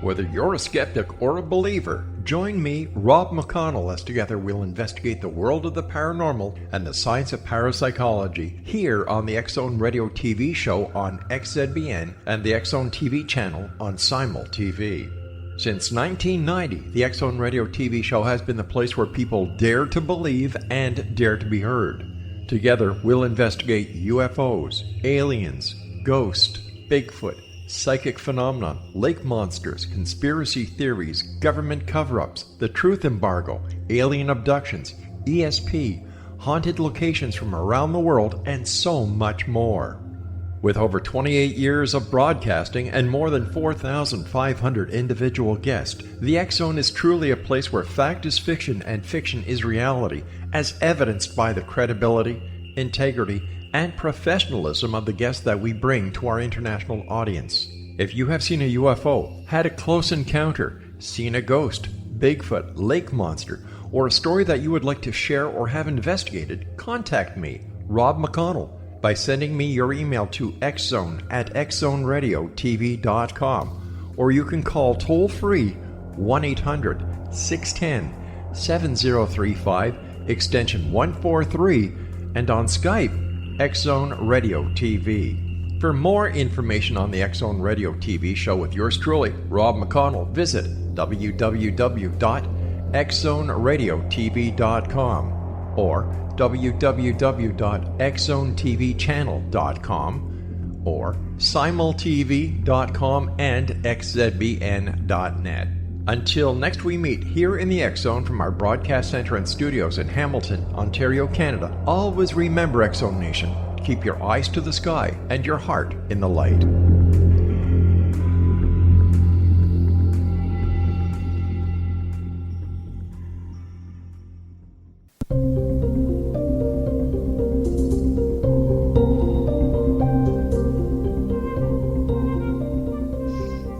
Whether you're a skeptic or a believer, join me, Rob McConnell, as together we'll investigate the world of the paranormal and the science of parapsychology here on the X-Zone Radio TV show on XZBN and the X-Zone TV channel on Simul TV. Since 1990, the X-Zone Radio TV show has been the place where people dare to believe and dare to be heard. Together, we'll investigate UFOs, aliens, ghosts, Bigfoot, psychic phenomena, lake monsters, conspiracy theories, government cover-ups, the truth embargo, alien abductions, ESP, haunted locations from around the world, and so much more. With over 28 years of broadcasting and more than 4,500 individual guests, the X-Zone is truly a place where fact is fiction and fiction is reality, as evidenced by the credibility, integrity, and professionalism of the guests that we bring to our international audience. If you have seen a UFO, had a close encounter, seen a ghost, Bigfoot, lake monster, or a story that you would like to share or have investigated, contact me, Rob McConnell, by sending me your email to xzone@xzoneradiotv.com, or you can call toll-free 1-800-610-7035, extension 143, and on Skype, X-Zone Radio TV. For more information on the X-Zone Radio TV show with yours truly, Rob McConnell, visit www.xzoneradiotv.com or www.xzonetvchannel.com or simultv.com and xzbn.net. Until next we meet here in the X-Zone from our broadcast center and studios in Hamilton, Ontario, Canada, always remember, X-Zone Nation, keep your eyes to the sky and your heart in the light.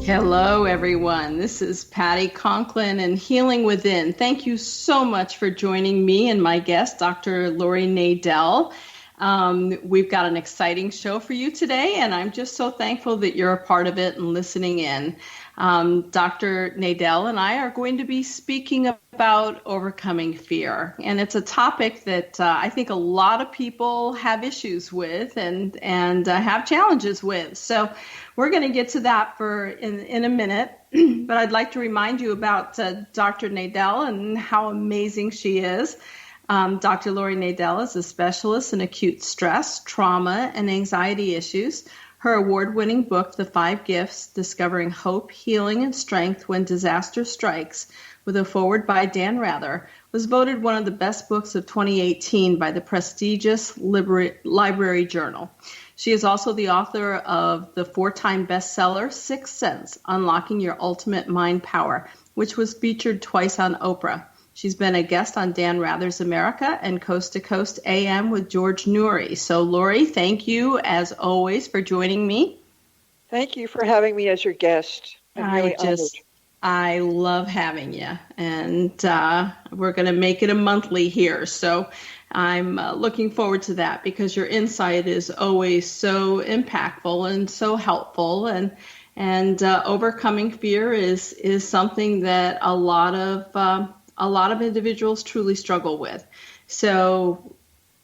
Hello, everyone. This is Patty Conklin and Healing Within. Thank you so much for joining me and my guest, Dr. Laurie Nadel. We've got an exciting show for you today, and I'm just so thankful that you're a part of it and listening in. Dr. Nadel and I are going to be speaking about overcoming fear, and it's a topic that I think a lot of people have issues with and have challenges with. So we're going to get to that in a minute, but I'd like to remind you about Dr. Nadel and how amazing she is. Dr. Laurie Nadel is a specialist in acute stress, trauma, and anxiety issues. Her award-winning book, The 5 Gifts, Discovering Hope, Healing, and Strength When Disaster Strikes, with a foreword by Dan Rather, was voted one of the best books of 2018 by the prestigious Library Journal. She is also the author of the 4-time bestseller, Sixth Sense, Unlocking Your Ultimate Mind Power, which was featured twice on Oprah. She's been a guest on Dan Rather's America and Coast to Coast AM with George Noory. So, Laurie, thank you, as always, for joining me. Thank you for having me as your guest. I'm really honored. I love having you, and we're going to make it a monthly here. So I'm looking forward to that because your insight is always so impactful and so helpful, and overcoming fear is something that a lot of individuals truly struggle with. So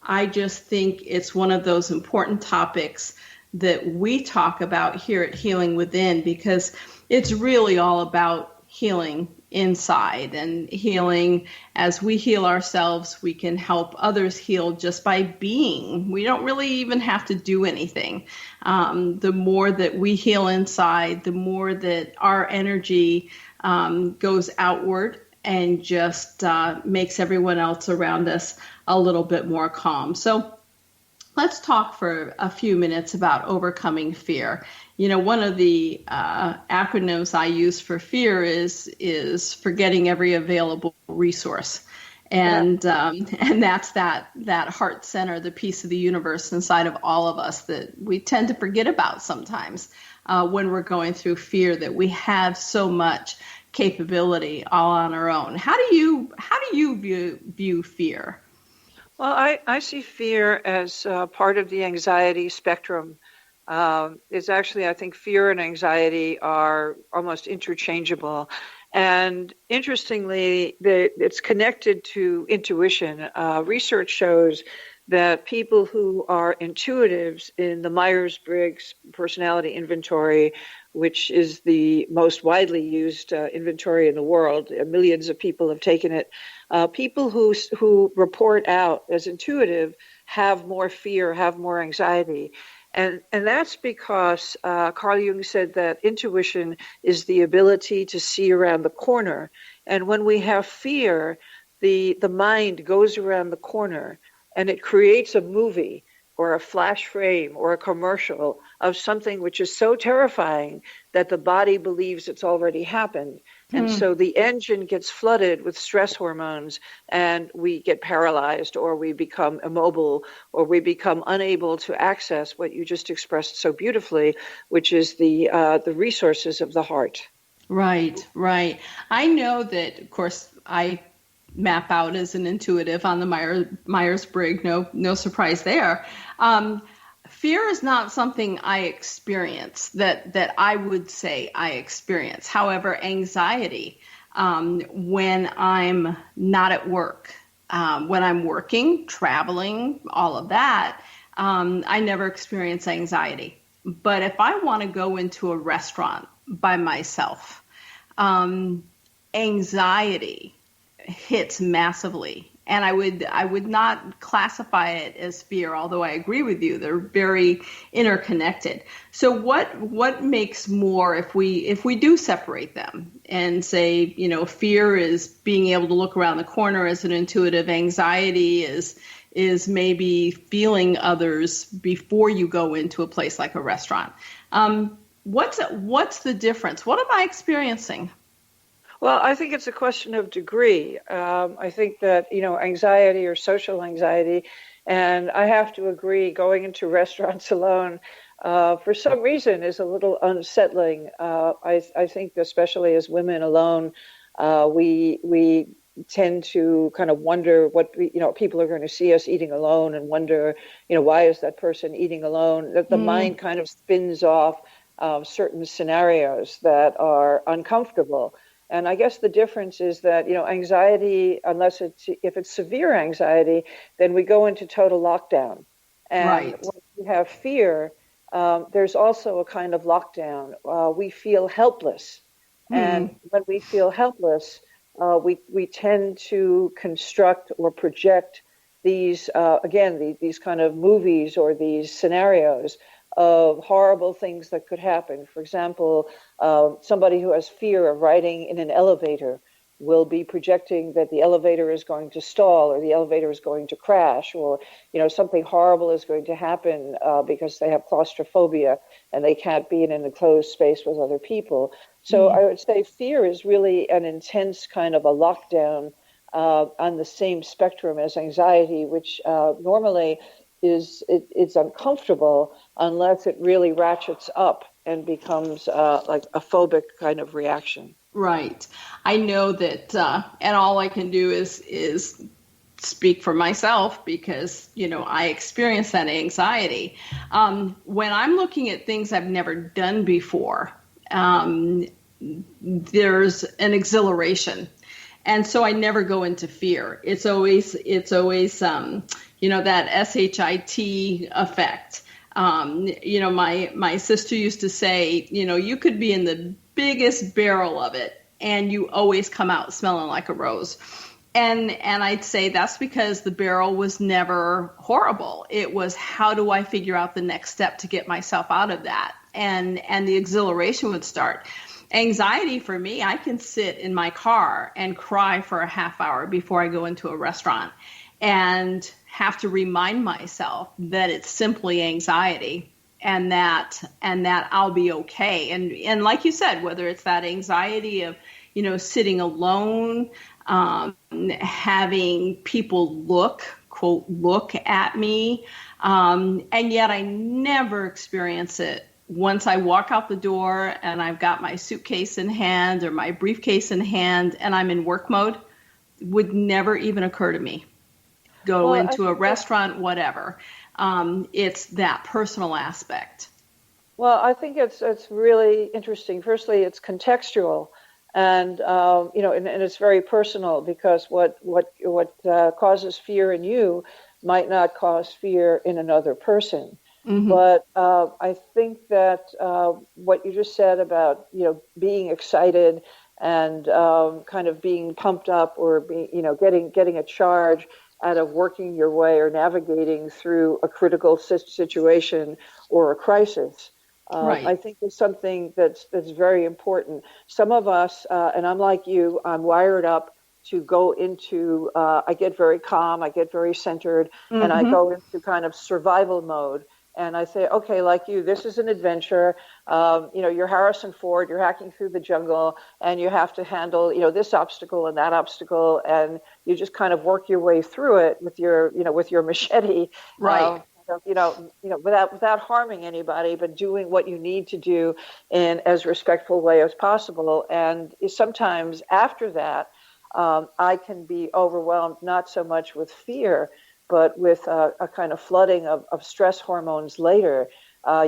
I just think it's one of those important topics that we talk about here at Healing Within, because it's really all about healing inside, and healing. As we heal ourselves, we can help others heal just by being. We don't really even have to do anything. The more that we heal inside, the more that our energy goes outward and just makes everyone else around us a little bit more calm. So let's talk for a few minutes about overcoming fear. You know, one of the acronyms I use for fear is forgetting every available resource. And that's that heart center, the piece of the universe inside of all of us that we tend to forget about sometimes when we're going through fear, that we have so much capability all on our own. How do you view fear? Well, I see fear as part of the anxiety spectrum. It's actually, I think, fear and anxiety are almost interchangeable. And interestingly, it's connected to intuition. Research shows that people who are intuitives in the Myers-Briggs personality inventory, which is the most widely used inventory in the world, millions of people have taken it. People who report out as intuitive have more fear, have more anxiety. And that's because Carl Jung said that intuition is the ability to see around the corner. And when we have fear, the mind goes around the corner and it creates a movie or a flash frame or a commercial of something which is so terrifying that the body believes it's already happened. And so the engine gets flooded with stress hormones and we get paralyzed, or we become immobile, or we become unable to access what you just expressed so beautifully, which is the resources of the heart. Right, right. I know that, of course, I map out as an intuitive on the Myers-Briggs. No surprise there. Fear is not something I experience that I would say I experience. However, anxiety, when I'm not at work, when I'm working, traveling, all of that, I never experience anxiety. But if I want to go into a restaurant by myself, anxiety hits massively. And I would not classify it as fear, although I agree with you, they're very interconnected. So what makes more, if we do separate them and say, fear is being able to look around the corner as an intuitive, anxiety is maybe feeling others before you go into a place like a restaurant. What's the difference? What am I experiencing? Well, I think it's a question of degree. I think that, anxiety or social anxiety, and I have to agree, going into restaurants alone, for some reason is a little unsettling. I think especially as women alone, we tend to kind of wonder what, people are going to see us eating alone and wonder, why is that person eating alone? That the mind kind of spins off certain scenarios that are uncomfortable. And I guess the difference is that, anxiety, if it's severe anxiety, then we go into total lockdown. And Right. when you have fear, there's also a kind of lockdown. We feel helpless. And when we feel helpless, we tend to construct or project these, these kind of movies or these scenarios of horrible things that could happen. For example, somebody who has fear of riding in an elevator will be projecting that the elevator is going to stall, or the elevator is going to crash, or something horrible is going to happen because they have claustrophobia and they can't be in an enclosed space with other people. So I would say fear is really an intense kind of a lockdown on the same spectrum as anxiety, which normally it's uncomfortable unless it really ratchets up and becomes like a phobic kind of reaction. Right. I know that, and all I can do is speak for myself because, I experience that anxiety. When I'm looking at things I've never done before, there's an exhilaration. And so I never go into fear. It's always that SHIT effect. My sister used to say, you could be in the biggest barrel of it and you always come out smelling like a rose. And I'd say that's because the barrel was never horrible. It was, how do I figure out the next step to get myself out of that? And the exhilaration would start. Anxiety for me, I can sit in my car and cry for a half hour before I go into a restaurant and have to remind myself that it's simply anxiety and that I'll be okay. And like you said, whether it's that anxiety of, sitting alone, having people look at me, and yet I never experience it. Once I walk out the door and I've got my suitcase in hand or my briefcase in hand and I'm in work mode, would never even occur to me. Go into a restaurant, whatever. It's that personal aspect. Well, I think it's really interesting. Firstly, it's contextual, and and it's very personal because what causes fear in you might not cause fear in another person. Hmm. But I think that what you just said about being excited and kind of being pumped up or getting a charge out of working your way or navigating through a critical situation or a crisis. Right. I think is something that's very important. Some of us, and I'm like you, I'm wired up to go into. I get very calm, I get very centered, and I Hmm. go into kind of survival mode. And I say, okay, like you, this is an adventure. You're Harrison Ford, you're hacking through the jungle, and you have to handle, this obstacle and that obstacle, and you just kind of work your way through it with your machete, Right. without harming anybody, but doing what you need to do in as respectful way as possible. And sometimes after that, I can be overwhelmed, not so much with fear, but with a kind of flooding of stress hormones later,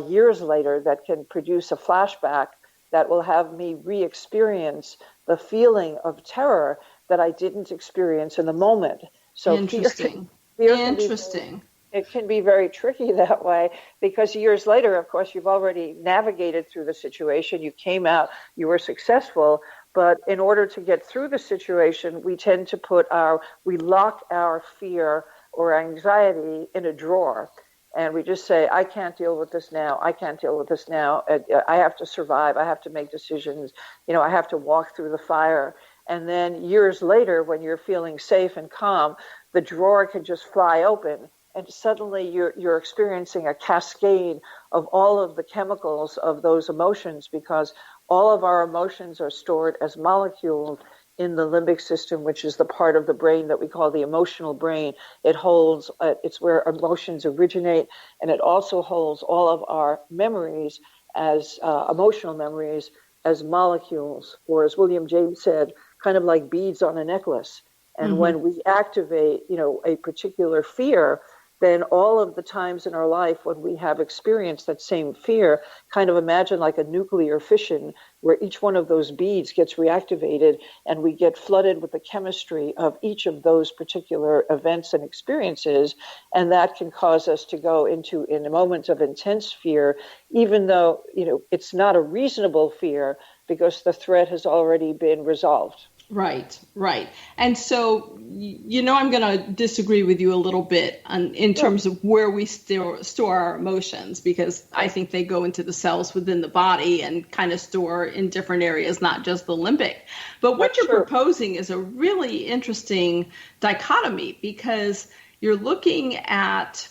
years later, that can produce a flashback that will have me re-experience the feeling of terror that I didn't experience in the moment. So Interesting. fear can be Interesting. it can be very tricky that way because years later, of course, you've already navigated through the situation. You came out, you were successful. But in order to get through the situation, we tend to we lock our fear or anxiety in a drawer. And we just say, I can't deal with this now. I can't deal with this now. I have to survive. I have to make decisions. I have to walk through the fire. And then years later, when you're feeling safe and calm, the drawer can just fly open. And suddenly you're experiencing a cascade of all of the chemicals of those emotions because all of our emotions are stored as molecules in the limbic system, which is the part of the brain that we call the emotional brain. It holds, it's where emotions originate, and it also holds all of our memories as emotional memories as molecules, or as William James said, kind of like beads on a necklace. And Hmm. when we activate, a particular fear, then all of the times in our life when we have experienced that same fear, kind of imagine like a nuclear fission where each one of those beads gets reactivated and we get flooded with the chemistry of each of those particular events and experiences. And that can cause us to go into in a moment of intense fear, even though, it's not a reasonable fear because the threat has already been resolved. Right, right. And so, I'm going to disagree with you a little bit in Sure. terms of where we store our emotions, because I think they go into the cells within the body and kind of store in different areas, not just the limbic. But what That's you're true. proposing is a really interesting dichotomy because you're looking at,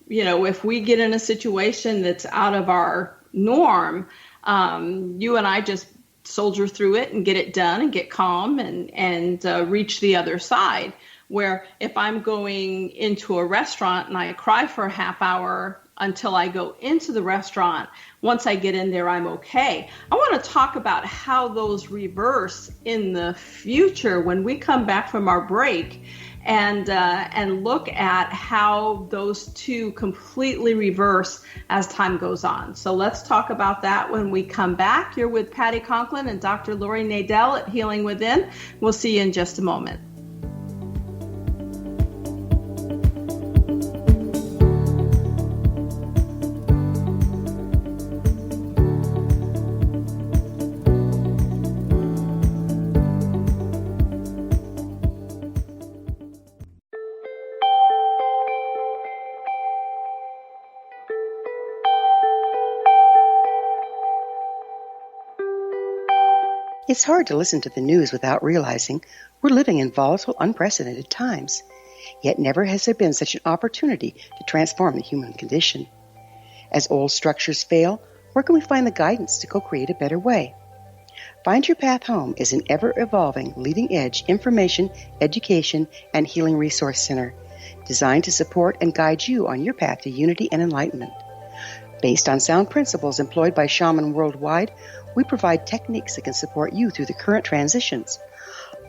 if we get in a situation that's out of our norm, you and I just soldier through it and get it done and get calm and reach the other side. Where if I'm going into a restaurant and I cry for a half hour until I go into the restaurant, once I get in there, I'm okay. I want to talk about how those reverse in the future when we come back from our break and look at how those two completely reverse as time goes on. So let's talk about that when we come back. You're with Patty Conklin and Dr. Laurie Nadel at Healing Within. We'll see you in just a moment. It's hard to listen to the news without realizing we're living in volatile, unprecedented times. Yet never has there been such an opportunity to transform the human condition. As old structures fail, where can we find the guidance to co-create a better way? Find Your Path Home is an ever-evolving, leading-edge information, education, and healing resource center designed to support and guide you on your path to unity and enlightenment. Based on sound principles employed by shamans worldwide, we provide techniques that can support you through the current transitions,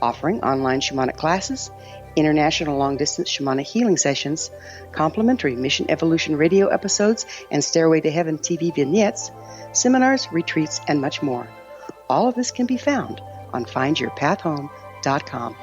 offering online shamanic classes, international long-distance shamanic healing sessions, complimentary Mission Evolution radio episodes and Stairway to Heaven TV vignettes, seminars, retreats, and much more. All of this can be found on findyourpathhome.com.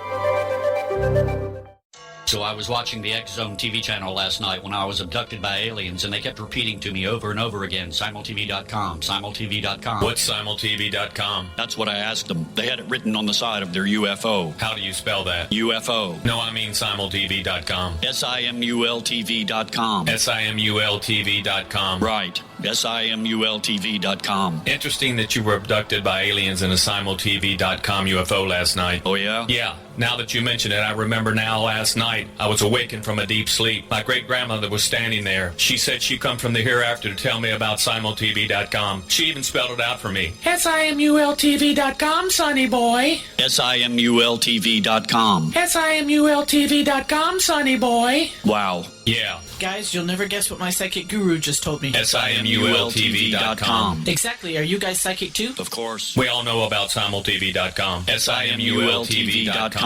So I was watching the X Zone TV channel last night when I was abducted by aliens, and they kept repeating to me over and over again, simultv.com, simultv.com. What's simultv.com? That's what I asked them. They had it written on the side of their UFO. How do you spell that? UFO. No, I mean simultv.com. simultv.com. simultv.com. Right. simultv.com. Interesting that you were abducted by aliens in a simultv.com UFO last night. Oh, yeah? Yeah. Now that you mention it, I remember now last night I was awakened from a deep sleep. My great-grandmother was standing there. She said she come from the hereafter to tell me about simultv.com. She even spelled it out for me. simultv.com, sonny boy. simultv.com. simultv.com, sonny boy. Wow. Yeah. Guys, you'll never guess what my psychic guru just told me. simultv.com. Exactly. Are you guys psychic too? Of course. We all know about simultv.com. simultv.com.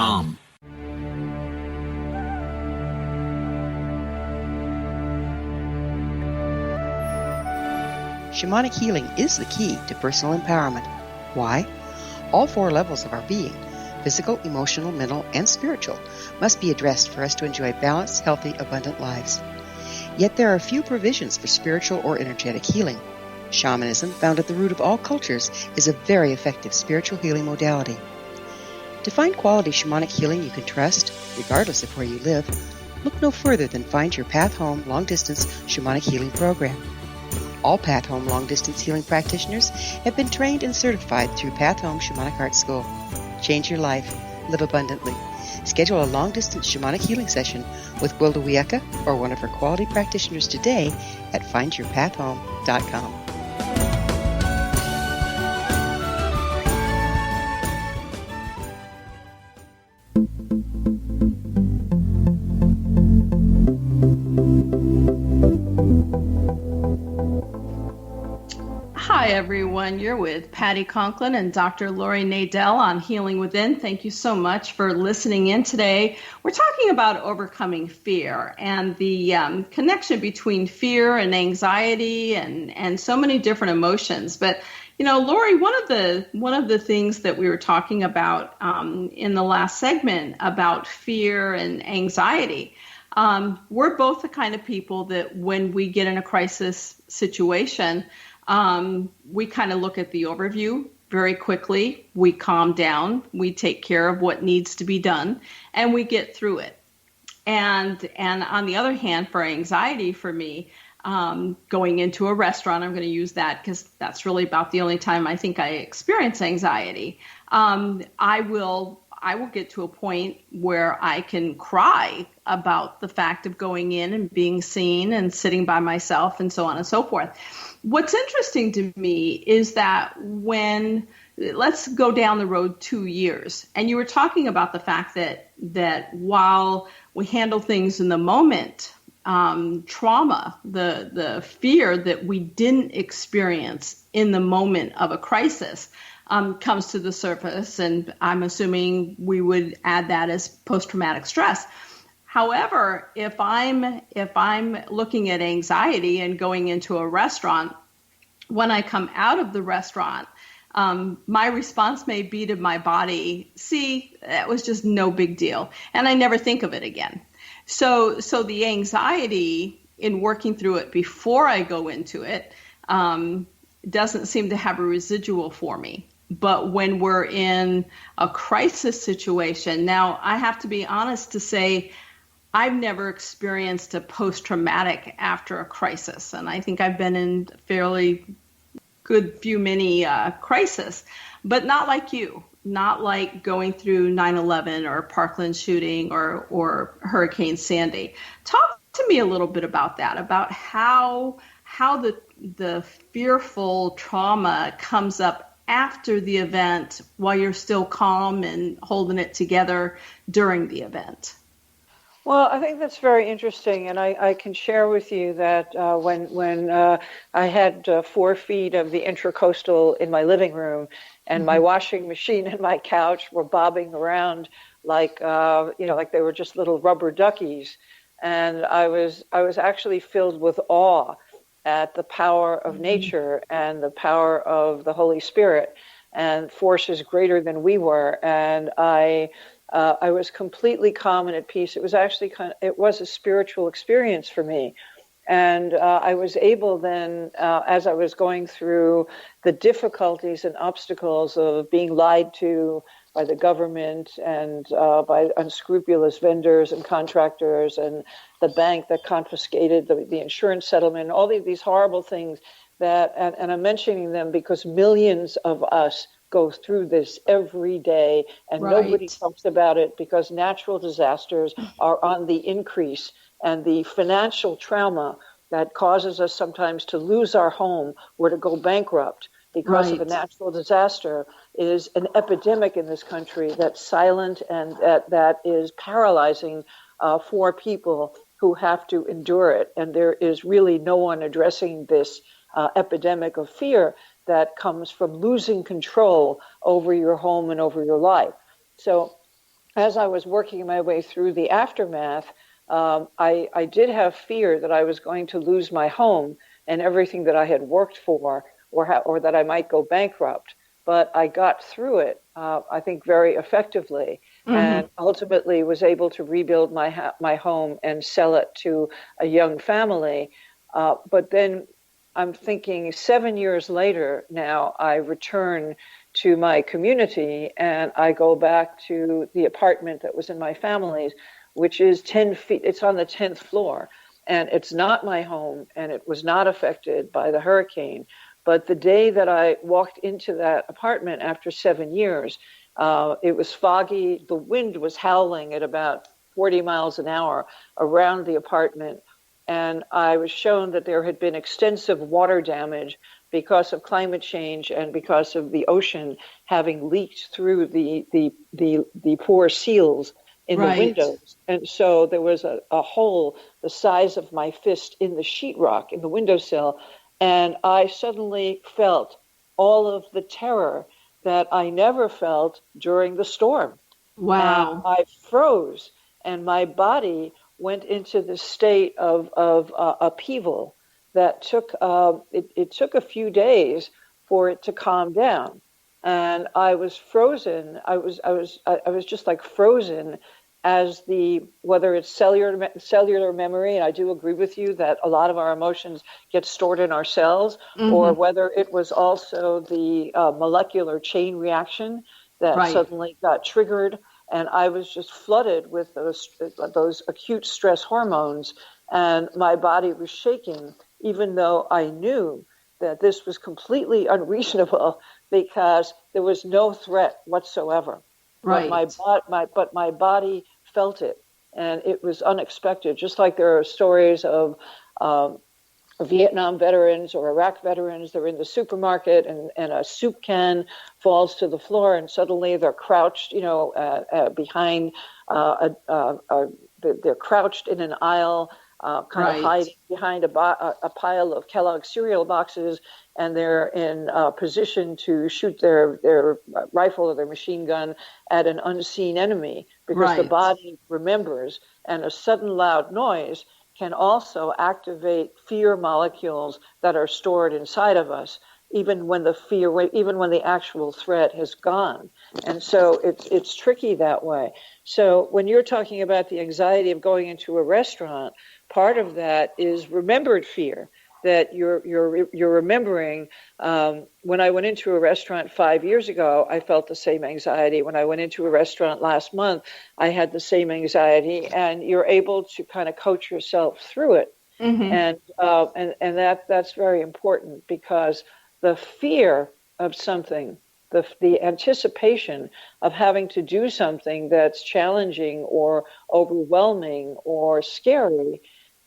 Shamanic healing is the key to personal empowerment. Why? All 4 levels of our being, physical, emotional, mental, and spiritual, must be addressed for us to enjoy balanced, healthy, abundant lives. Yet there are few provisions for spiritual or energetic healing. Shamanism, found at the root of all cultures, is a very effective spiritual healing modality. To find quality shamanic healing you can trust, regardless of where you live, look no further than Find Your Path Home Long-Distance Shamanic Healing Program. All Path Home Long-Distance Healing practitioners have been trained and certified through Path Home Shamanic Art School. Change your life. Live abundantly. Schedule a long-distance shamanic healing session with Wilda Wieka or one of her quality practitioners today at findyourpathhome.com. Hi, everyone. You're with Patty Conklin and Dr. Laurie Nadel on Healing Within. Thank you so much for listening in today. We're talking about overcoming fear and the connection between fear and anxiety and so many different emotions. But, you know, Laurie, one of the things that we were talking about in the last segment about fear and anxiety, we're both the kind of people that when we get in a crisis situation, we kind of look at the overview very quickly. We calm down. We take care of what needs to be done, and we get through it. And on the other hand, for anxiety, for me, going into a restaurant, I'm going to use that because that's really about the only time I think I experience anxiety. I will get to a point where I can cry about the fact of going in and being seen and sitting by myself and so on and so forth. What's interesting to me is that let's go down the road 2 years, and you were talking about the fact that while we handle things in the moment, trauma, the fear that we didn't experience in the moment of a crisis, comes to the surface, and I'm assuming we would add that as post-traumatic stress. However, if I'm looking at anxiety and going into a restaurant, when I come out of the restaurant, my response may be to my body, see, that was just no big deal, and I never think of it again. So the anxiety in working through it before I go into it doesn't seem to have a residual for me. But when we're in a crisis situation, now I have to be honest to say I've never experienced a post-traumatic after a crisis. And I think I've been in fairly good few many crises, but not like you, not like going through 9/11 or Parkland shooting or Hurricane Sandy. Talk to me a little bit about that, about how the fearful trauma comes up after the event while you're still calm and holding it together during the event. Well, I think that's very interesting, and I can share with you that when I had 4 feet of the intracoastal in my living room, and my washing machine and my couch were bobbing around like like they were just little rubber duckies. And I was actually filled with awe at the power of nature and the power of the Holy Spirit and forces greater than we were. And I was completely calm and at peace. It was actually it was a spiritual experience for me. And I was able then, as I was going through the difficulties and obstacles of being lied to by the government and by unscrupulous vendors and contractors and the bank that confiscated the insurance settlement, all of these horrible things that, and I'm mentioning them because millions of us go through this every day, and nobody talks about it because natural disasters are on the increase. And the financial trauma that causes us sometimes to lose our home or to go bankrupt because of a natural disaster is an epidemic in this country that's silent and that is paralyzing for people who have to endure it. And there is really no one addressing this epidemic of fear that comes from losing control over your home and over your life. So as I was working my way through the aftermath, I did have fear that I was going to lose my home and everything that I had worked for, or that I might go bankrupt. But I got through it, I think, very effectively, and ultimately was able to rebuild my home and sell it to a young family. But then I'm thinking 7 years later now, I return to my community and I go back to the apartment that was in my family's, which is 10 feet, it's on the 10th floor, and it's not my home, and it was not affected by the hurricane. But the day that I walked into that apartment after 7 years, it was foggy, the wind was howling at about 40 miles an hour around the apartment, and I was shown that there had been extensive water damage because of climate change and because of the ocean having leaked through the poor seals in the windows. And so there was a hole the size of my fist in the sheetrock in the windowsill. And I suddenly felt all of the terror that I never felt during the storm. Wow. And I froze, and my body went into this state of upheaval that took, it took a few days for it to calm down. And I was frozen. I was just like frozen as whether it's cellular memory, and I do agree with you that a lot of our emotions get stored in our cells, or whether it was also the molecular chain reaction that suddenly got triggered, and I was just flooded with those acute stress hormones, and my body was shaking, even though I knew that this was completely unreasonable because there was no threat whatsoever. But my body felt it, and it was unexpected. Just like there are stories of Vietnam veterans or Iraq veterans, they're in the supermarket and a soup can falls to the floor, and suddenly they're crouched, behind, they're crouched in an aisle, kind of hiding behind a pile of Kellogg's cereal boxes, and they're in position to shoot their rifle or their machine gun at an unseen enemy, because the body remembers, and a sudden loud noise can also activate fear molecules that are stored inside of us, even when the actual threat has gone. And so it's tricky that way. So when you're talking about the anxiety of going into a restaurant, part of that is remembered fear, that you're remembering. When I went into a restaurant 5 years ago, I felt the same anxiety. When I went into a restaurant last month, I had the same anxiety, and you're able to kind of coach yourself through it. And that's very important, because the fear of something, the anticipation of having to do something that's challenging or overwhelming or scary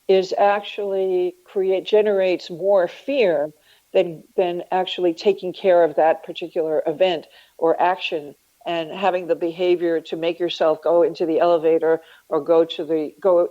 is actually generates more fear than actually taking care of that particular event or action and having the behavior to make yourself go into the elevator or go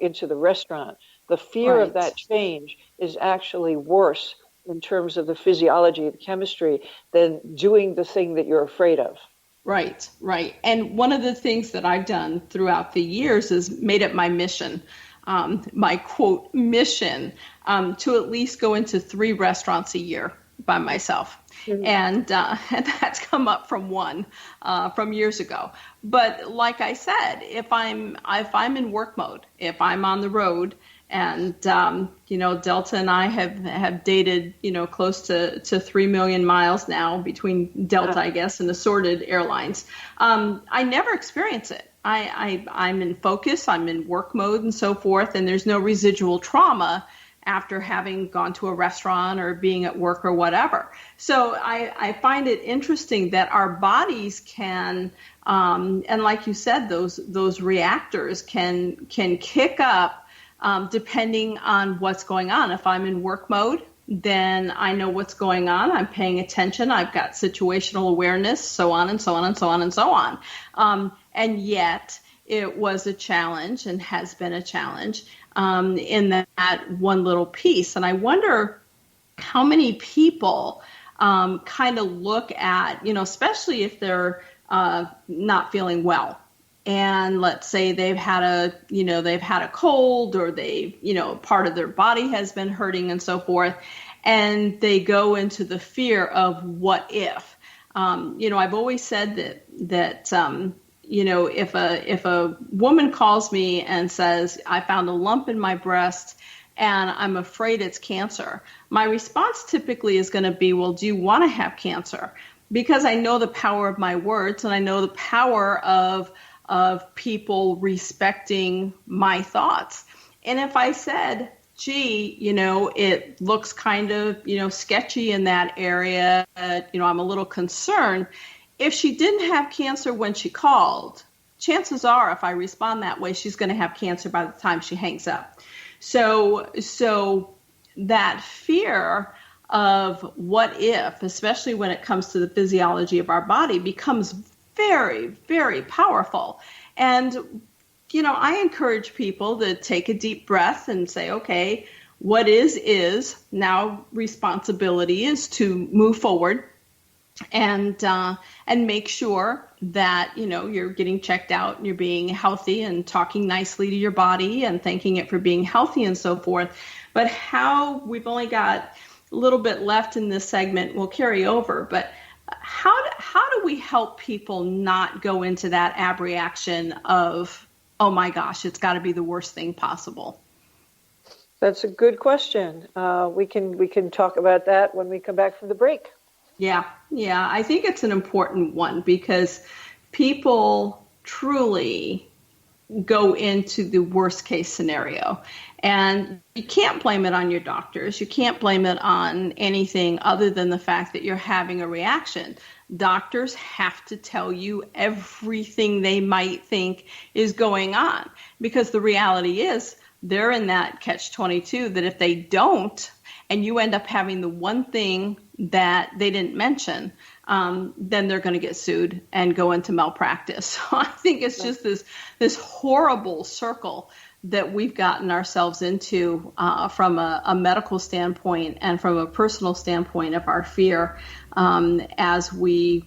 into the restaurant. The fear of that change is actually worse in terms of the physiology, the chemistry, than doing the thing that you're afraid of. Right, right. And one of the things that I've done throughout the years is made it my mission, my quote mission, to at least go into 3 restaurants a year by myself. Mm-hmm. And that's come up from one from years ago. But like I said, if I'm in work mode, if I'm on the road, and Delta and I have dated close to 3 million miles now between Delta, I guess, and assorted airlines. I never experience it. I'm in focus, I'm in work mode and so forth, and there's no residual trauma after having gone to a restaurant or being at work or whatever. So I find it interesting that our bodies can, and like you said, those reactors can kick up depending on what's going on. If I'm in work mode, then I know what's going on. I'm paying attention. I've got situational awareness, so on and so on and so on and so on. And yet it was a challenge and has been a challenge in that one little piece. And I wonder how many people kind of look at, especially if they're not feeling well. And let's say they've had a cold, or part of their body has been hurting and so forth. And they go into the fear of what if. I've always said that if a woman calls me and says, I found a lump in my breast and I'm afraid it's cancer, my response typically is going to be, well, do you want to have cancer? Because I know the power of my words, and I know the power of people respecting my thoughts. And if I said, gee, it looks kind of, sketchy in that area, I'm a little concerned. If she didn't have cancer when she called, chances are if I respond that way, she's going to have cancer by the time she hangs up. So that fear of what if, especially when it comes to the physiology of our body, becomes very, very powerful. And, I encourage people to take a deep breath and say, okay, what is now responsibility is to move forward and make sure that, you're getting checked out and you're being healthy and talking nicely to your body and thanking it for being healthy and so forth. But how we've only got a little bit left in this segment, we'll carry over, but how do we help people not go into that abreaction of, oh my gosh, it's got to be the worst thing possible? That's a good question. We can talk about that when we come back from the break. Yeah, I think it's an important one because people truly go into the worst case scenario. And you can't blame it on your doctors. You can't blame it on anything other than the fact that you're having a reaction. Doctors have to tell you everything they might think is going on, because the reality is they're in that catch-22 that if they don't, and you end up having the one thing that they didn't mention, then they're going to get sued and go into malpractice. So I think it's just this horrible circle that we've gotten ourselves into from a medical standpoint and from a personal standpoint of our fear as we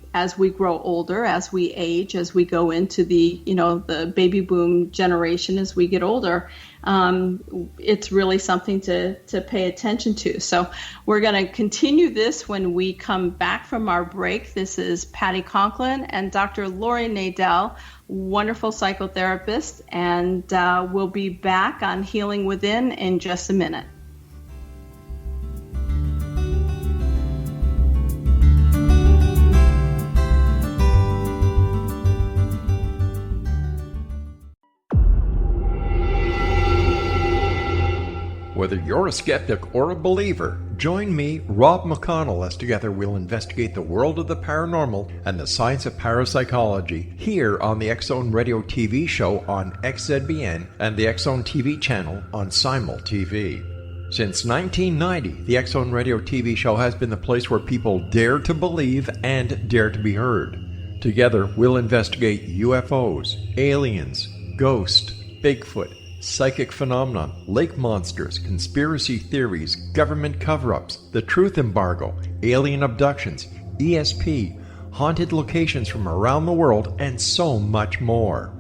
grow older, as we age, as we go into the baby boom generation as we get older. It's really something to pay attention to. So we're going to continue this when we come back from our break. This is Patty Conklin and Dr. Laurie Nadel, wonderful psychotherapist, and we'll be back on Healing Within in just a minute. Whether you're a skeptic or a believer, join me, Rob McConnell, as together we'll investigate the world of the paranormal and the science of parapsychology here on the X-Zone Radio TV show on XZBN and the X-Zone TV channel on Simul TV. Since 1990, the X-Zone Radio TV show has been the place where people dare to believe and dare to be heard. Together, we'll investigate UFOs, aliens, ghosts, Bigfoot, psychic phenomenon, lake monsters, conspiracy theories, government cover-ups, the truth embargo, alien abductions, ESP, haunted locations from around the world, and so much more.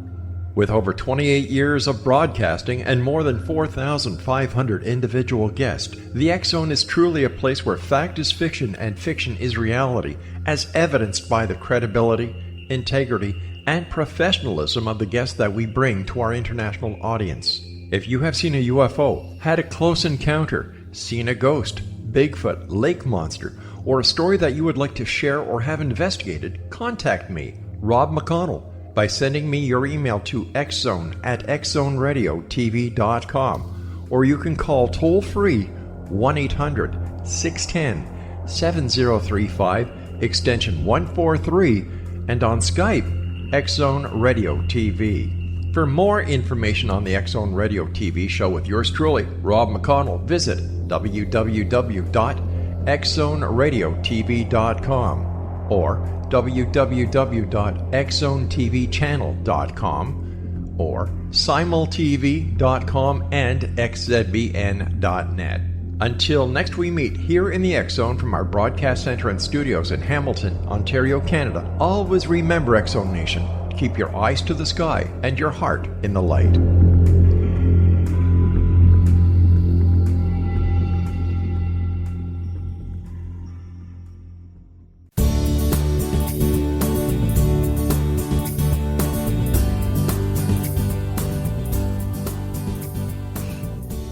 With over 28 years of broadcasting and more than 4,500 individual guests, the X Zone is truly a place where fact is fiction and fiction is reality, as evidenced by the credibility, integrity, and professionalism of the guests that we bring to our international audience. If you have seen a UFO, had a close encounter, seen a ghost, Bigfoot, lake monster, or a story that you would like to share or have investigated, contact me, Rob McConnell, by sending me your email to xzone@xzoneradiotv.com, or you can call toll-free 1-800-610-7035, extension 143, and on Skype, X Zone Radio TV. For more information on the X Zone Radio TV show with yours truly, Rob McConnell, visit www.xzoneradiotv.com or www.xzonetvchannel.com or simultv.com and xzbn.net. Until next we meet here in the X Zone from our broadcast center and studios in Hamilton, Ontario, Canada, always remember, X Zone Nation, keep your eyes to the sky and your heart in the light.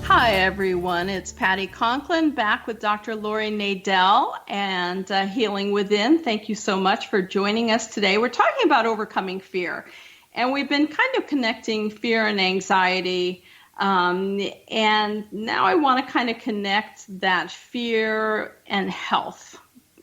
Hi, everyone. It's Patty Conklin back with Dr. Laurie Nadel and Healing Within. Thank you so much for joining us today. We're talking about overcoming fear, and we've been kind of connecting fear and anxiety. And now I want to kind of connect that fear and health,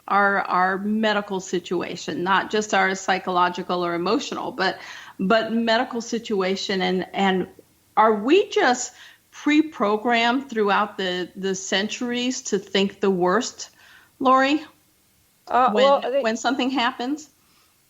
our medical situation, not just our psychological or emotional, but medical situation. And are we just pre-programmed throughout the centuries to think the worst, Laurie, when something happens?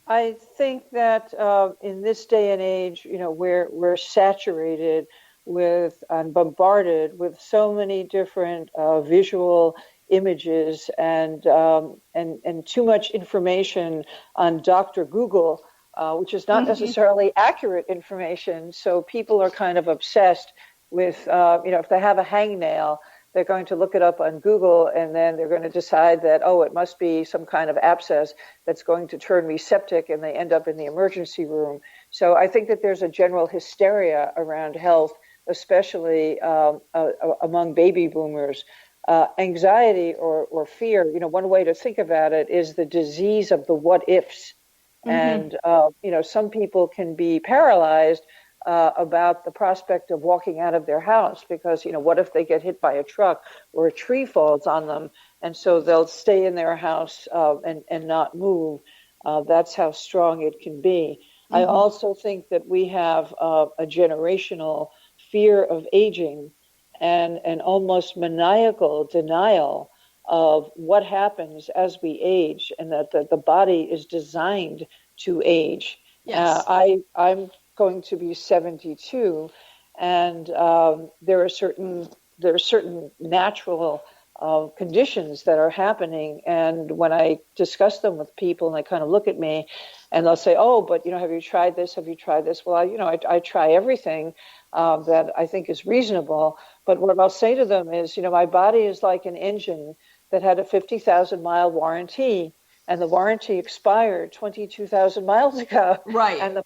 I think that in this day and age, we're saturated with and bombarded with so many different visual images and too much information on Dr. Google, which is not necessarily accurate information. So people are kind of obsessed with, if they have a hangnail, they're going to look it up on Google, and then they're going to decide that, it must be some kind of abscess that's going to turn me septic, and they end up in the emergency room. So I think that there's a general hysteria around health, especially among baby boomers. Anxiety or fear, one way to think about it is the disease of the what ifs. And, some people can be paralyzed about the prospect of walking out of their house because, what if they get hit by a truck or a tree falls on them? And so they'll stay in their house and not move. That's how strong it can be. I also think that we have a generational fear of aging and an almost maniacal denial of what happens as we age, and that the body is designed to age. Yes. I'm going to be 72, and there are certain natural conditions that are happening. And when I discuss them with people, and they kind of look at me, and they'll say, "Oh, but have you tried this? Have you tried this?" Well, I try everything that I think is reasonable. But what I'll say to them is, my body is like an engine that had a 50,000-mile warranty. And the warranty expired 22,000 miles ago. Right. And the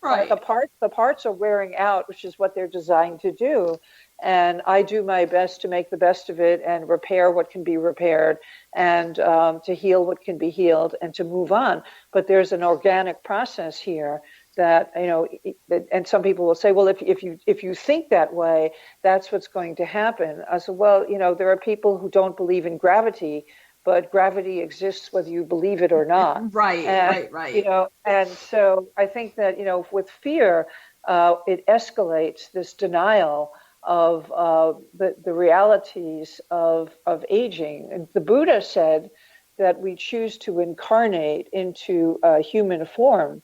parts are wearing out, which is what they're designed to do. And I do my best to make the best of it and repair what can be repaired, and to heal what can be healed, and to move on. But there's an organic process here that, and some people will say, well, if you think that way, that's what's going to happen. I said, well, there are people who don't believe in gravity, but gravity exists whether you believe it or not. Right. And so I think that, with fear, it escalates this denial of the realities of aging. And the Buddha said that we choose to incarnate into a human form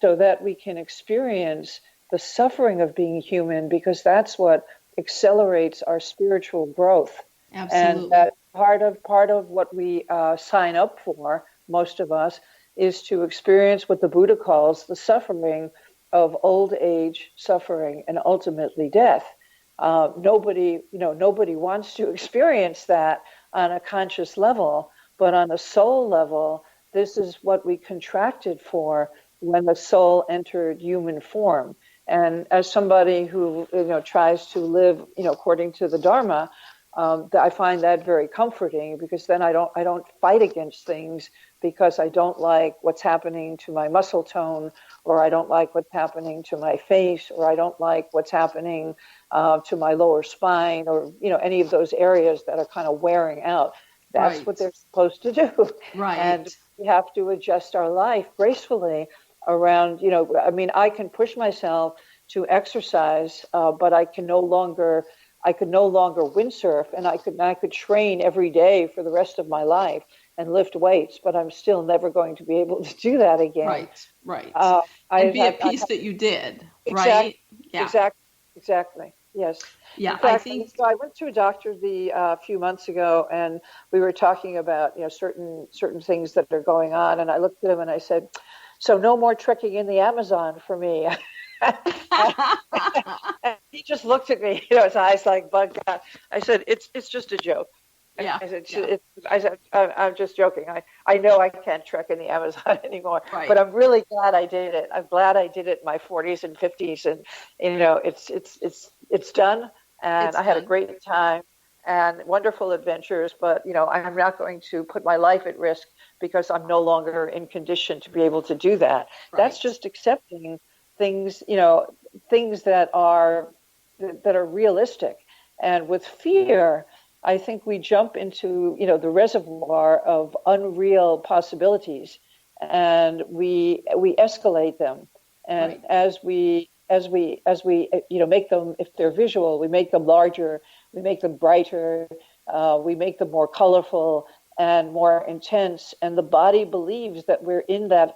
so that we can experience the suffering of being human, because that's what accelerates our spiritual growth. Absolutely. And that part of what we sign up for, most of us, is to experience what the Buddha calls the suffering of old age, suffering, and ultimately death. Nobody wants to experience that on a conscious level, but on a soul level, this is what we contracted for when the soul entered human form. And as somebody who tries to live according to the Dharma, I find that very comforting, because then I don't fight against things because I don't like what's happening to my muscle tone, or I don't like what's happening to my face, or I don't like what's happening to my lower spine, or any of those areas that are kind of wearing out. That's Right. what they're supposed to do. Right. And we have to adjust our life gracefully around, I can push myself to exercise, but I could no longer windsurf, and I could train every day for the rest of my life and lift weights, but I'm still never going to be able to do that again. Right. And be at peace that you did, right? Yeah. Exactly. Yes. Yeah, In fact, I think I went to a doctor a few months ago, and we were talking about certain things that are going on, and I looked at him and I said, "So no more trekking in the Amazon for me." And he just looked at me, his eyes like bugged out. I said, "It's just a joke." Yeah. I said, I'm just joking. I know I can't trek in the Amazon anymore, Right. but I'm really glad I did it. I'm glad I did it in my 40s and 50s, and it's done, and It's I had a done. great time and wonderful adventures. But I'm not going to put my life at risk because I'm no longer in condition to be able to do that. Right. That's just accepting things, things that are realistic. And with fear, I think we jump into, the reservoir of unreal possibilities, and we escalate them. And Right. as we make them, if they're visual, we make them larger, we make them brighter, we make them more colorful and more intense. And the body believes that we're in that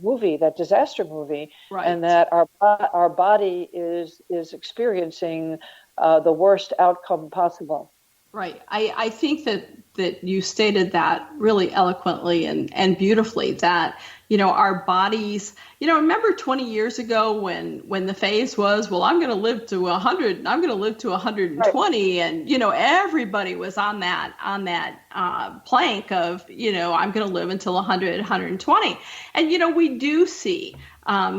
movie, that disaster movie, Right. and that our body is experiencing the worst outcome possible. Right. I think that you stated that really eloquently and beautifully, that, our bodies, remember 20 years ago when the phase was, well, I'm going to live to 100, and I'm going to live to 120. Right. And, everybody was on that plank of, I'm going to live until 100, 120. And, we do see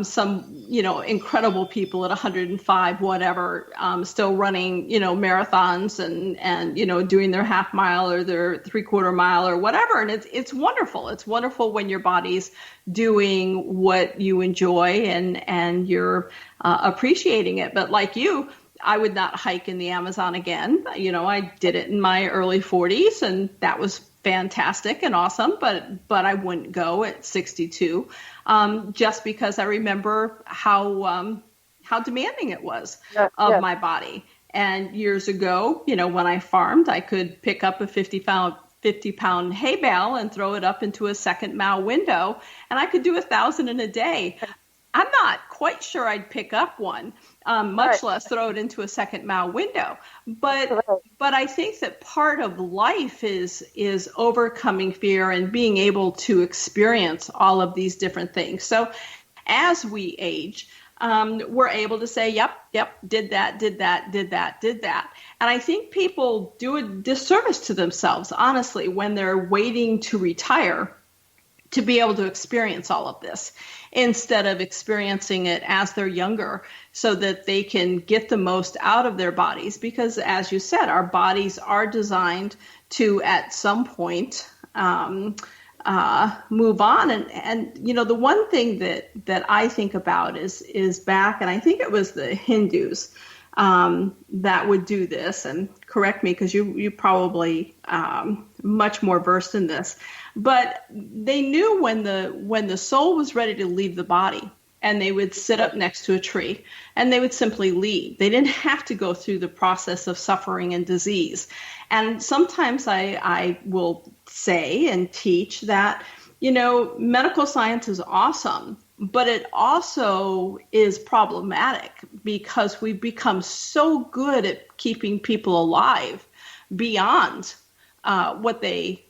some, incredible people at 105, whatever, still running, marathons and doing their half mile or their 3/4 mile or whatever. And it's wonderful. It's wonderful when your body's doing what you enjoy and you're appreciating it. But like you, I would not hike in the Amazon again. I did it in my early 40s, and that was fantastic and awesome, but I wouldn't go at 62, just because I remember how demanding it was of my body. And years ago, when I farmed, I could pick up a 50-pound hay bale and throw it up into a second mile window, and I could do 1,000 in a day. I'm not quite sure I'd pick up one, much less throw it into a second mile window. But I think that part of life is overcoming fear and being able to experience all of these different things. So as we age, we're able to say, yep, did that. And I think people do a disservice to themselves, honestly, when they're waiting to retire to be able to experience all of this, instead of experiencing it as they're younger, so that they can get the most out of their bodies. Because as you said, our bodies are designed to, at some point, move on. And the one thing that I think about is back, and I think it was the Hindus that would do this, and correct me because you probably much more versed in this, but they knew when the soul was ready to leave the body, and they would sit up next to a tree and they would simply leave. They didn't have to go through the process of suffering and disease. And sometimes I will say and teach that, medical science is awesome, but it also is problematic because we've become so good at keeping people alive beyond what they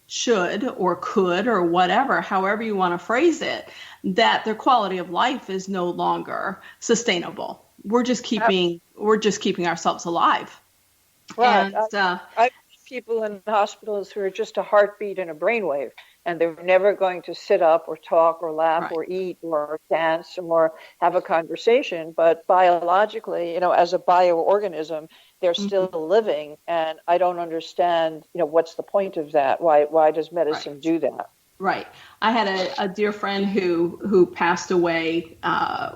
should or could or whatever, however you want to phrase it, that their quality of life is no longer sustainable. We're just keeping ourselves alive. Right. And I've people in hospitals who are just a heartbeat and a brainwave, and they're never going to sit up or talk or laugh or eat or dance or have a conversation. But biologically, as a bioorganism, they're still living. And I don't understand, what's the point of that? Why does medicine do that? Right. I had a dear friend who passed away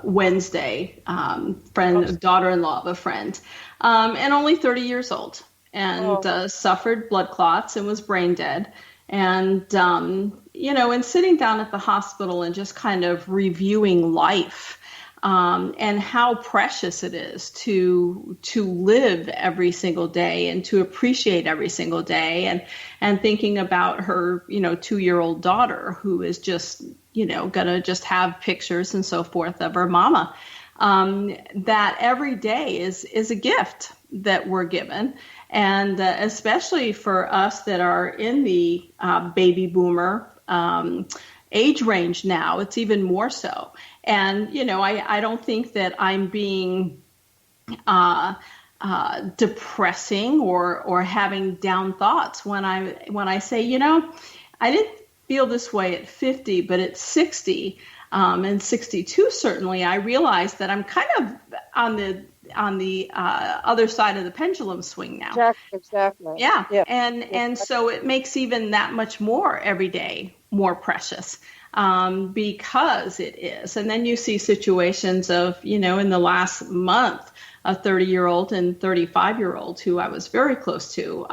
Wednesday, daughter-in-law of a friend, and only 30 years old, and suffered blood clots and was brain dead. And, and sitting down at the hospital and just kind of reviewing life and how precious it is to live every single day and to appreciate every single day, and thinking about her, 2-year-old daughter who is just, gonna just have pictures and so forth of her mama. That every day is a gift that we're given. And especially for us that are in the baby boomer age range now, it's even more so. And, I don't think that I'm being depressing or having down thoughts when I say, I didn't feel this way at 50, but at 60 and 62, certainly, I realized that I'm kind of on the other side of the pendulum swing now. Exactly. Yeah. And so it makes even that much more every day more precious, because it is. And then you see situations of, in the last month, a 30-year-old and 35-year-old who I was very close to,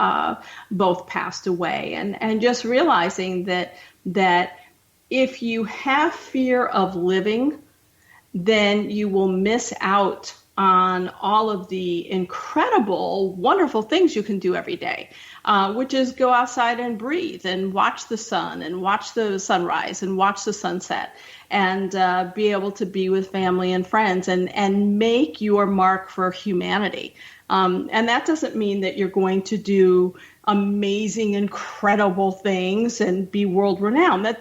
both passed away. And just realizing that if you have fear of living, then you will miss out on all of the incredible, wonderful things you can do every day, which is go outside and breathe and watch the sun and watch the sunrise and watch the sunset, and be able to be with family and friends and make your mark for humanity. And that doesn't mean that you're going to do amazing, incredible things and be world renowned.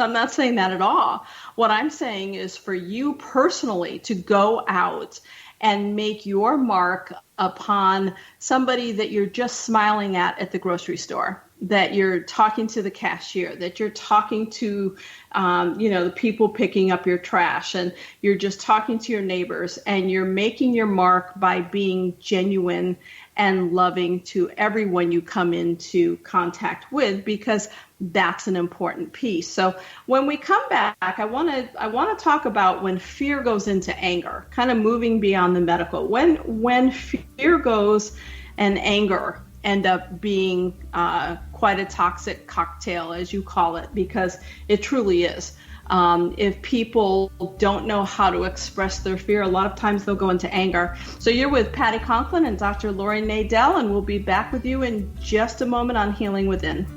I'm not saying that at all. What I'm saying is for you personally to go out and make your mark upon somebody that you're just smiling at the grocery store, that you're talking to the cashier, that you're talking to, the people picking up your trash, and you're just talking to your neighbors, and you're making your mark by being genuine and loving to everyone you come into contact with, because that's an important piece. So when we come back, I want to talk about when fear goes into anger, kind of moving beyond the medical. When fear goes and anger end up being quite a toxic cocktail, as you call it, because it truly is. If people don't know how to express their fear, a lot of times they'll go into anger. So you're with Patty Conklin and Dr. Laurie Nadel, and we'll be back with you in just a moment on Healing Within.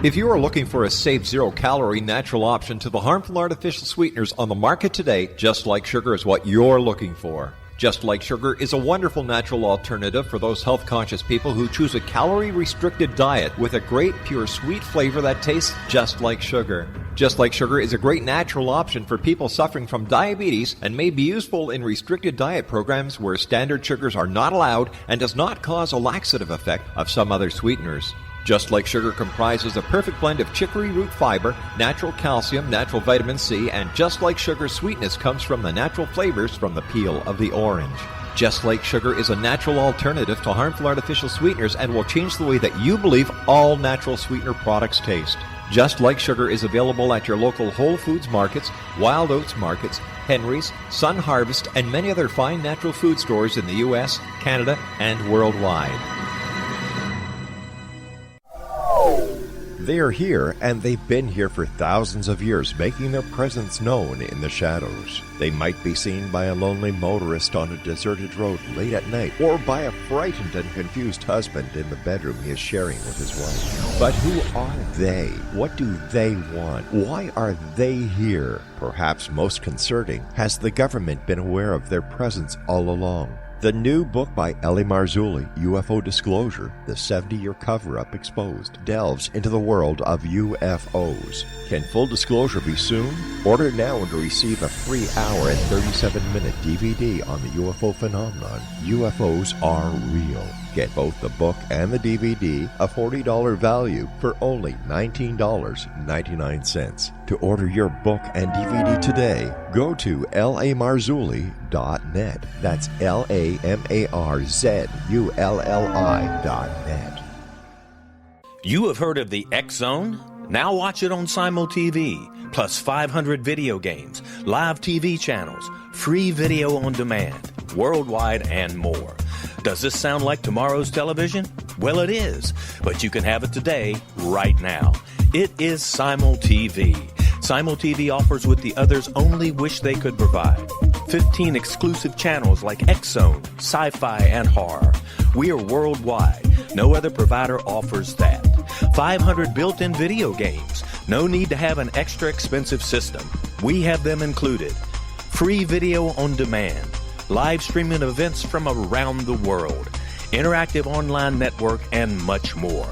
If you are looking for a safe, zero-calorie natural option to the harmful artificial sweeteners on the market today, Just Like Sugar is what you're looking for. Just Like Sugar is a wonderful natural alternative for those health-conscious people who choose a calorie-restricted diet with a great, pure, sweet flavor that tastes just like sugar. Just Like Sugar is a great natural option for people suffering from diabetes and may be useful in restricted diet programs where standard sugars are not allowed and does not cause a laxative effect of some other sweeteners. Just Like Sugar comprises a perfect blend of chicory root fiber, natural calcium, natural vitamin C, and Just Like Sugar's sweetness comes from the natural flavors from the peel of the orange. Just Like Sugar is a natural alternative to harmful artificial sweeteners and will change the way that you believe all natural sweetener products taste. Just Like Sugar is available at your local Whole Foods markets, Wild Oats markets, Henry's, Sun Harvest, and many other fine natural food stores in the U.S., Canada, and worldwide. They are here, and they've been here for thousands of years, making their presence known in the shadows. They might be seen by a lonely motorist on a deserted road late at night, or by a frightened and confused husband in the bedroom he is sharing with his wife. But who are they? What do they want? Why are they here? Perhaps most concerning, has the government been aware of their presence all along? The new book by Ellie Marzulli, UFO Disclosure, The 70-Year Cover-Up Exposed, delves into the world of UFOs. Can full disclosure be soon? Order now to receive a free hour and 37-minute DVD on the UFO phenomenon. UFOs are real. Get both the book and the DVD, a $40 value, for only $19.99. To order your book and DVD today, go to lamarzulli.net. That's LAMARZULLI.net. You have heard of the X Zone? Now watch it on Simul TV, plus 500 video games, live TV channels, free video on demand, worldwide, and more. Does this sound like tomorrow's television? Well, it is, but you can have it today, right now. It is Simul TV. Simul TV offers what the others only wish they could provide. 15 exclusive channels like X Zone, sci-fi, and horror. We are worldwide. No other provider offers that. 500 built-in video games. No need to have an extra expensive system. We have them included. Free video on demand. Live streaming events from around the world. Interactive online network, and much more.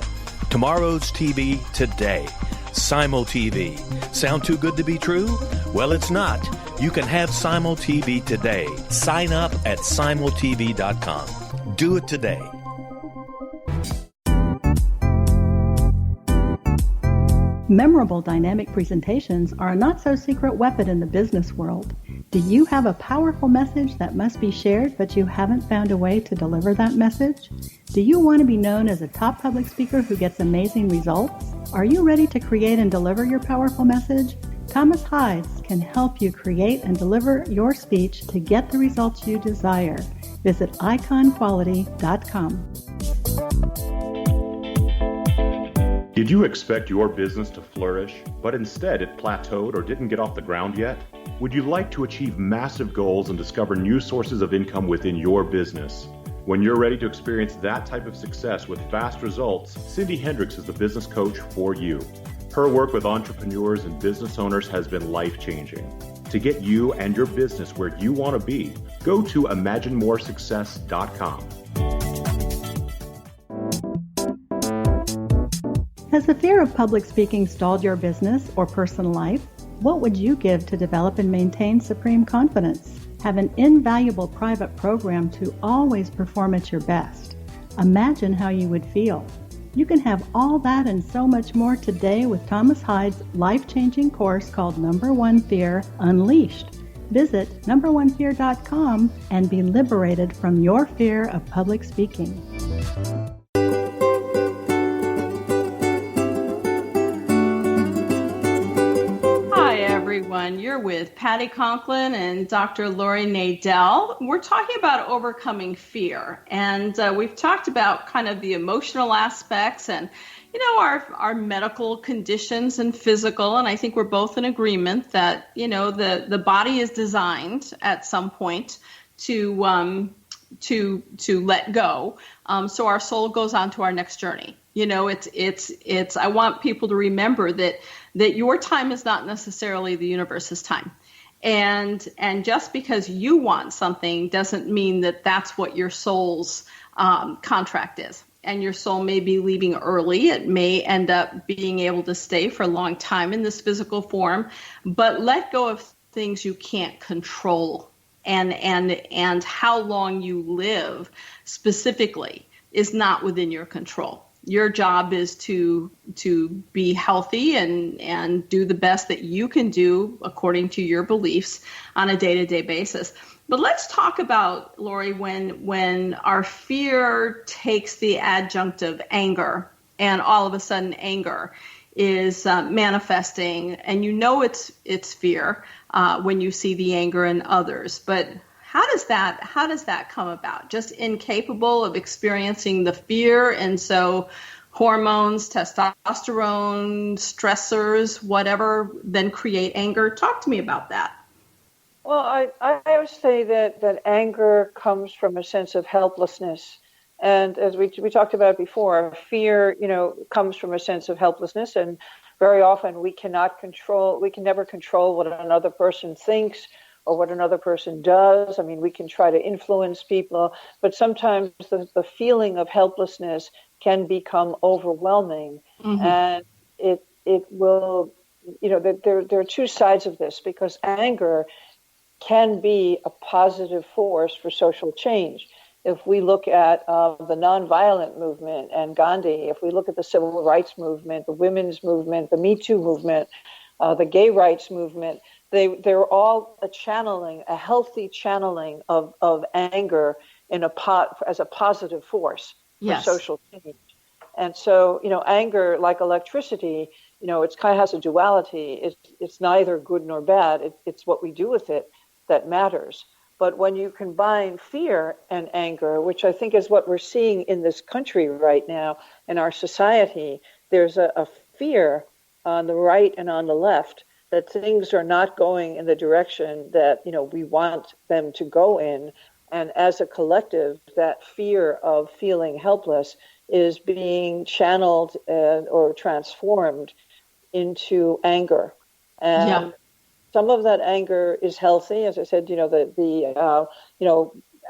Tomorrow's TV today. Simul TV. Sound too good to be true? Well, it's not. You can have Simul TV today. Sign up at simultv.com. Do it today. Memorable dynamic presentations are a not-so-secret weapon in the business world. Do you have a powerful message that must be shared, but you haven't found a way to deliver that message? Do you want to be known as a top public speaker who gets amazing results? Are you ready to create and deliver your powerful message? Thomas Hides can help you create and deliver your speech to get the results you desire. Visit iconquality.com. Did you expect your business to flourish, but instead it plateaued or didn't get off the ground yet? Would you like to achieve massive goals and discover new sources of income within your business? When you're ready to experience that type of success with fast results, Cindy Hendricks is the business coach for you. Her work with entrepreneurs and business owners has been life-changing. To get you and your business where you want to be, go to imaginemoresuccess.com. Has the fear of public speaking stalled your business or personal life? What would you give to develop and maintain supreme confidence? Have an invaluable private program to always perform at your best. Imagine how you would feel. You can have all that and so much more today with Thomas Hides' life-changing course called Number One Fear Unleashed. Visit numberonefear.com and be liberated from your fear of public speaking. Everyone. You're with Patty Conklin and Dr. Laurie Nadel. We're talking about overcoming fear, and we've talked about kind of the emotional aspects and, you know, our medical conditions and physical. And I think we're both in agreement that, you know, the body is designed at some point to let go. So our soul goes on to our next journey. You know, it's I want people to remember that your time is not necessarily the universe's time. And just because you want something doesn't mean that that's what your soul's contract is. And your soul may be leaving early. It may end up being able to stay for a long time in this physical form, but let go of things you can't control. And how long you live specifically is not within your control. Your job is to be healthy and do the best that you can do according to your beliefs on a day-to-day basis. But let's talk about, Laurie, when our fear takes the adjunct of anger, and all of a sudden anger is manifesting, and you know it's fear when you see the anger in others. But how does that come about? Just incapable of experiencing the fear, and so hormones, testosterone, stressors, whatever, then create anger. Talk to me about that. Well, I would say that anger comes from a sense of helplessness. And as we talked about before, fear, comes from a sense of helplessness. And very often we can never control what another person thinks or what another person does. I mean, we can try to influence people, but sometimes the feeling of helplessness can become overwhelming, and it will, there are two sides of this, because anger can be a positive force for social change. If we look at the nonviolent movement and Gandhi, if we look at the civil rights movement, the women's movement, the Me Too movement, the gay rights movement, they're all a healthy channeling of anger as a positive force for social change. And so, anger, like electricity, it's kind of has a duality. It's neither good nor bad. It's what we do with it that matters. But when you combine fear and anger, which I think is what we're seeing in this country right now, in our society, there's a fear on the right and on the left that things are not going in the direction that, we want them to go in. And as a collective, that fear of feeling helpless is being channeled or transformed into anger. And some of that anger is healthy. As I said,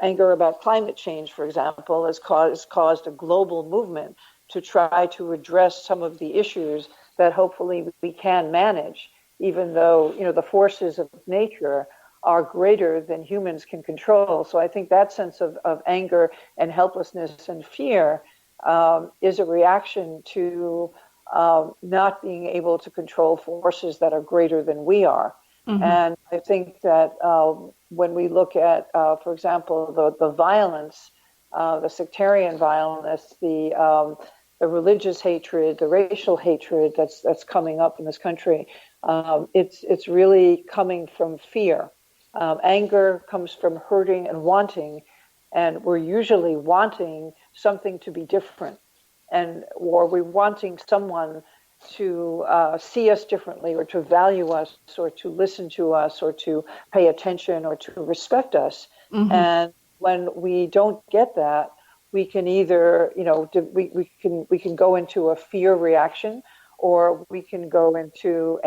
anger about climate change, for example, has caused a global movement to try to address some of the issues that hopefully we can manage, even though, the forces of nature are greater than humans can control. So I think that sense of anger and helplessness and fear is a reaction to not being able to control forces that are greater than we are. And I think that when we look at, for example, the violence, the sectarian violence, the religious hatred, the racial hatred that's coming up in this country, it's really coming from fear. Anger comes from hurting and wanting, and we're usually wanting something to be different, or we're wanting someone to see us differently, or to value us, or to listen to us, or to pay attention, or to respect us. And when we don't get that, we can either, we can go into a fear reaction, or we can go into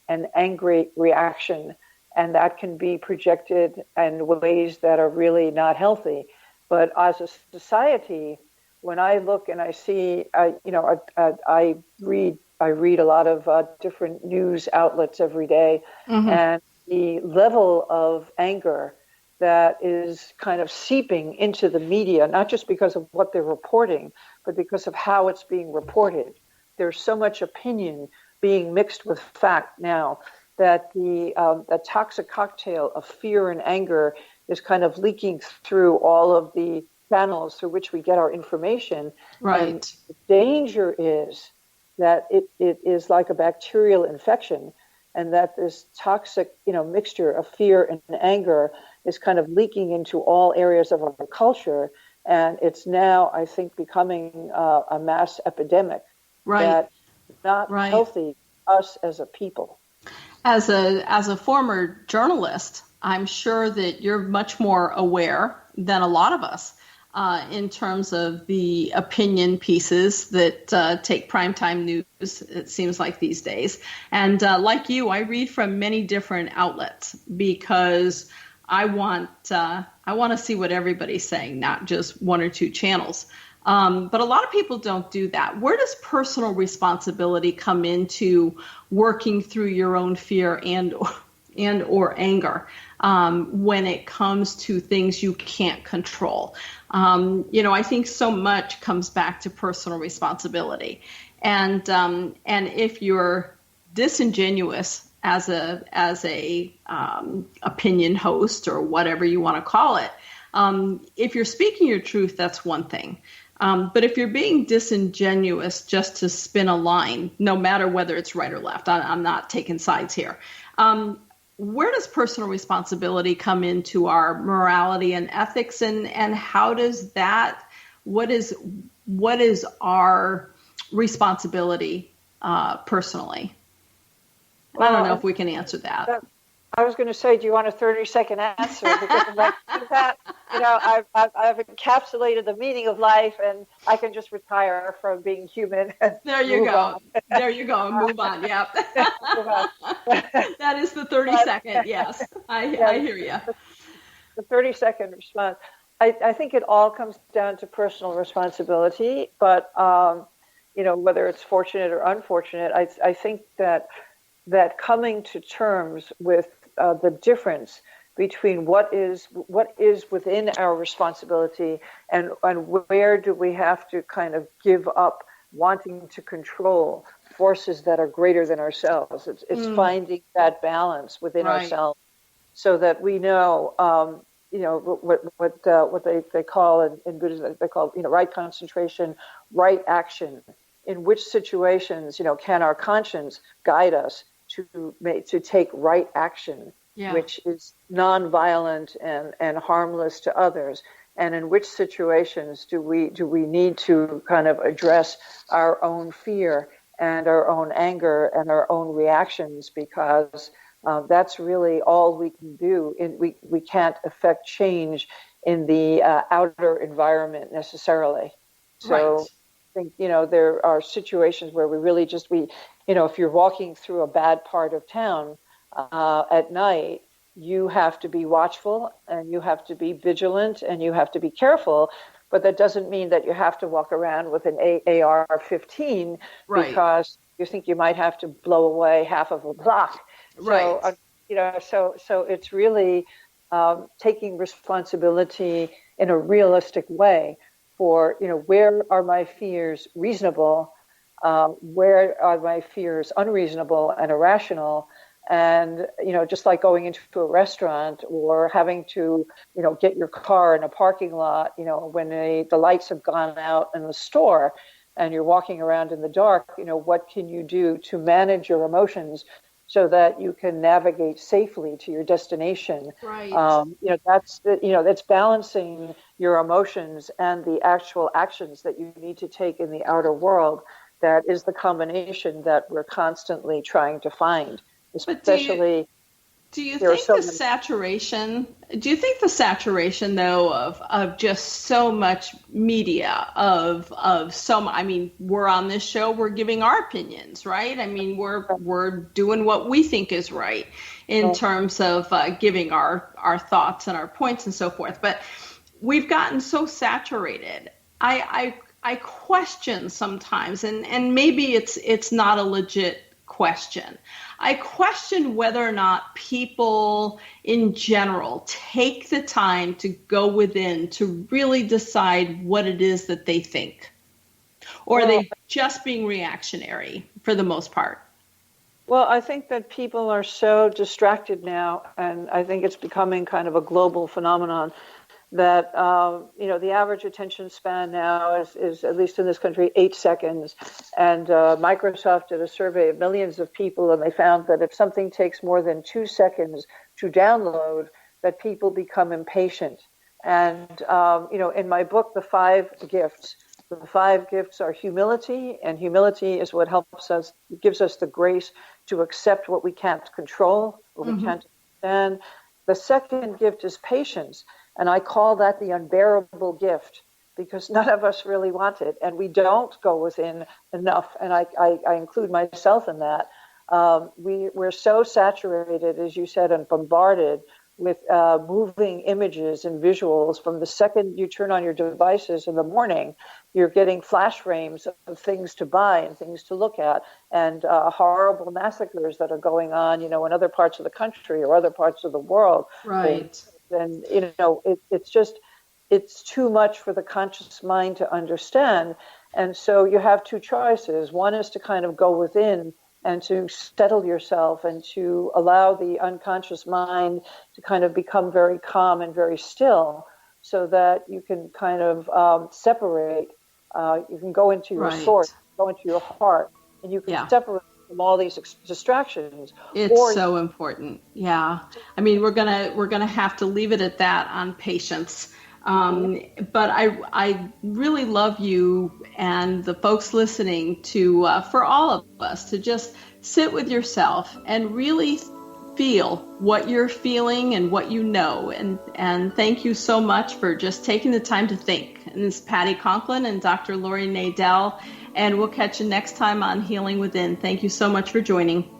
an angry reaction, and that can be projected in ways that are really not healthy. But as a society, when I look and I see, I read a lot of different news outlets every day, and the level of anger that is kind of seeping into the media, not just because of what they're reporting, but because of how it's being reported. There's so much opinion being mixed with fact now that the toxic cocktail of fear and anger is kind of leaking through all of the channels through which we get our information. Right. And the danger is that it is like a bacterial infection, and that this toxic, mixture of fear and anger is kind of leaking into all areas of our culture, and it's now, I think, becoming a mass epidemic that's not healthy for us as a people. As a former journalist, I'm sure that you're much more aware than a lot of us in terms of the opinion pieces that take primetime news, it seems like these days. And like you, I read from many different outlets because I want to see what everybody's saying, not just one or two channels. But a lot of people don't do that. Where does personal responsibility come into working through your own fear and or anger when it comes to things you can't control? I think so much comes back to personal responsibility, and if you're disingenuous as a opinion host or whatever you want to call it, if you're speaking your truth, that's one thing. But if you're being disingenuous just to spin a line, no matter whether it's right or left, I'm not taking sides here. Where does personal responsibility come into our morality and ethics, and how does that? What is our responsibility personally? I don't know if we can answer that. I was going to say, do you want a 30-second answer? Because I'm like, that, I've encapsulated the meaning of life, and I can just retire from being human. And there you go. On. There you go. Move on. Yep. Move on. That is the 30-second. Yes, I hear you. The 30-second response. I think it all comes down to personal responsibility, but whether it's fortunate or unfortunate, I think that coming to terms with the difference between what is within our responsibility and where do we have to kind of give up wanting to control forces that are greater than ourselves. It's finding that balance within ourselves so that we know, what they call in Buddhism, they call right concentration, right action. In which situations, can our conscience guide us to take right action, which is nonviolent and harmless to others, and in which situations do we need to kind of address our own fear and our own anger and our own reactions, because that's really all we can do. We can't affect change in the outer environment necessarily. So I think, there are situations where we really just, if you're walking through a bad part of town at night, you have to be watchful and you have to be vigilant and you have to be careful. But that doesn't mean that you have to walk around with an AR-15 because you think you might have to blow away half of a block. Right. So, so it's really taking responsibility in a realistic way for, where are my fears reasonable? Where are my fears unreasonable and irrational? And, just like going into a restaurant or having to, get your car in a parking lot, when the lights have gone out in the store and you're walking around in the dark, what can you do to manage your emotions so that you can navigate safely to your destination? Right. That's balancing your emotions and the actual actions that you need to take in the outer world. That is the combination that we're constantly trying to find. Especially, do you think the saturation? Do you think the saturation, though, of just so much media we're on this show, we're giving our opinions, right? I mean, we're doing what we think is right in terms of giving our thoughts and our points and so forth. But we've gotten so saturated. I question sometimes, and maybe it's not a legit question. I question whether or not people in general take the time to go within to really decide what it is that they think. Or are they just being reactionary for the most part? Well, I think that people are so distracted now, and I think it's becoming kind of a global phenomenon that, the average attention span now is, at least in this country, 8 seconds. And Microsoft did a survey of millions of people, and they found that if something takes more than 2 seconds to download, that people become impatient. And, in my book, The 5 Gifts are humility, and humility is what gives us the grace to accept what we can't control, what we can't understand. The second gift is patience. And I call that the unbearable gift, because none of us really want it, and we don't go within enough. And I include myself in that. We're so saturated, as you said, and bombarded with moving images and visuals. From the second you turn on your devices in the morning, you're getting flash frames of things to buy and things to look at, and horrible massacres that are going on, in other parts of the country or other parts of the world. Right. And, it's too much for the conscious mind to understand. And so you have two choices. One is to kind of go within and to settle yourself and to allow the unconscious mind to kind of become very calm and very still, so that you can kind of separate. You can go into your source, go into your heart, and you can separate from all these distractions. It's so important. Yeah. I mean, we're gonna have to leave it at that on patience. But I really love you and the folks listening to, for all of us, to just sit with yourself and really feel what you're feeling and what you know. And thank you so much for just taking the time to think. And this is Patty Conklin and Dr. Laurie Nadel, and we'll catch you next time on Healing Within. Thank you so much for joining.